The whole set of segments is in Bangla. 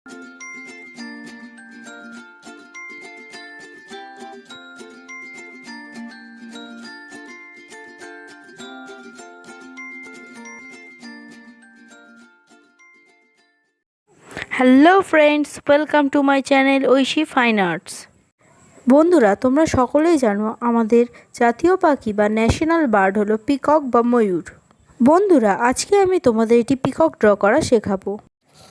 Hello friends, welcome to my channel Oishi fine arts. বন্ধুরা, তোমরা সকলেই জানো আমাদের জাতীয় পাখি বা ন্যাশনাল বার্ড হলো পিকক বা ময়ূর। বন্ধুরা, আজকে আমি তোমাদের এটি পিকক ড্র করা শেখাবো।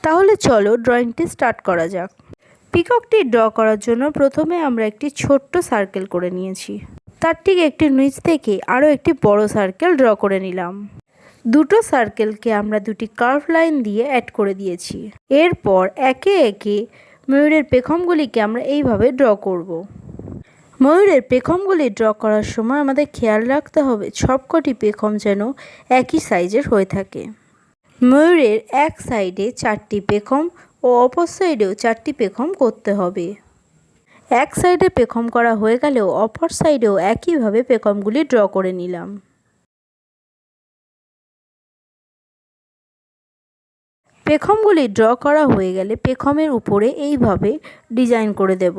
তাহলে চলো ড্রয়িংটি স্টার্ট করা যাক। পিককটি ড্র করার জন্য প্রথমে আমরা একটি ছোট্ট সার্কেল করে নিয়েছি। তার ঠিক একটি নিচ থেকে আরও একটি বড় সার্কেল ড্র করে নিলাম। দুটো সার্কেলকে আমরা দুটি কার্ভ লাইন দিয়ে অ্যাড করে দিয়েছি। এরপর একে একে ময়ূরের পেখমগুলিকে আমরা এইভাবে ড্র করব। ময়ূরের পেখমগুলি ড্র করার সময় আমাদের খেয়াল রাখতে হবে সবকটি পেখম যেন একই সাইজের হয়ে থাকে। ময়ূরের এক সাইডে 4টি পেখম ও অপর সাইডেও 4টি পেখম করতে হবে। এক সাইডে পেখম করা হয়ে গেলেও অপর সাইডেও একইভাবে পেখমগুলি ড্র করে নিলাম। পেখমগুলি ড্র করা হয়ে গেলে পেখমের উপরে এইভাবে ডিজাইন করে দেব।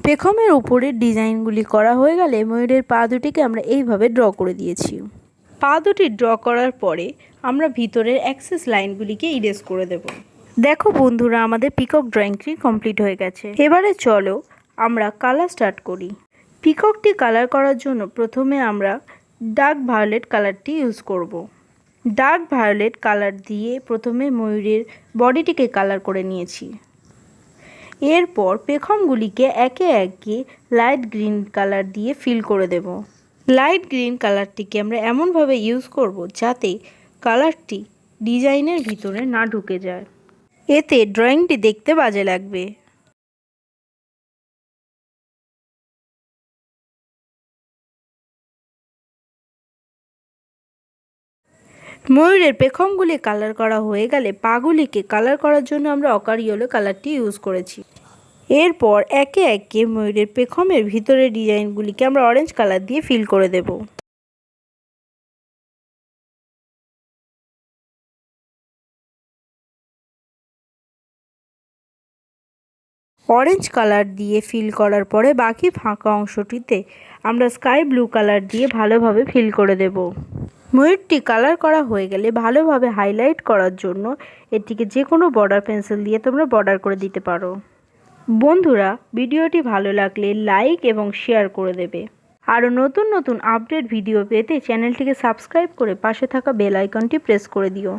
পেখমের উপরে ডিজাইনগুলি করা হয়ে গেলে ময়ূরের পা দুটিকে আমরা এইভাবে ড্র করে দিয়েছি। পা দুটি ড্র করার পরে আমরা ভিতরের অ্যাক্সেস লাইনগুলিকে ইরেজ করে দেব। দেখো বন্ধুরা, আমাদের পিকক ড্রয়িংটি কমপ্লিট হয়ে গেছে। এবারে চলো আমরা কালার স্টার্ট করি। পিককটি কালার করার জন্য প্রথমে আমরা ডার্ক ভায়োলেট কালারটি ইউজ করব। ডার্ক ভায়োলেট কালার দিয়ে প্রথমে ময়ূরের বডিটিকে কালার করে নিয়েছি। এরপর পেখমগুলিকে একে একে লাইট গ্রিন কালার দিয়ে ফিল করে দেব। লাইট গ্রিন কালারটিকে আমরা এমনভাবে ইউজ করব যাতে কালারটি ডিজাইনের ভিতরে না ঢুকে যায়, এতে ড্রয়িংটি দেখতে বাজে লাগবে। ময়ূরের পেখমগুলি কালার করা হয়ে গেলে পাগুলিকে কালার করার জন্য আমরা অকার ইয়েলো কালারটি ইউজ করেছি। এরপর একে একে ময়ূরের পেখমের ভিতরের ডিজাইনগুলিকে আমরা অরেঞ্জ কালার দিয়ে ফিল করে দেব। অরেঞ্জ কালার দিয়ে ফিল করার পরে বাকি ফাঁকা অংশটিতে আমরা স্কাই ব্লু কালার দিয়ে ভালোভাবে ফিল করে দেব। ময়ূরটি কালার করা হয়ে গেলে ভালোভাবে হাইলাইট করার জন্য এটিকে যে কোনো বর্ডার পেন্সিল দিয়ে তোমরা বর্ডার করে দিতে পারো। বন্ধুরা, ভিডিওটি ভালো লাগলে লাইক এবং শেয়ার করে দেবে। আরও নতুন নতুন আপডেট ভিডিও পেতে চ্যানেলটিকে সাবস্ক্রাইব করে পাশে থাকা বেল আইকনটি প্রেস করে দিও।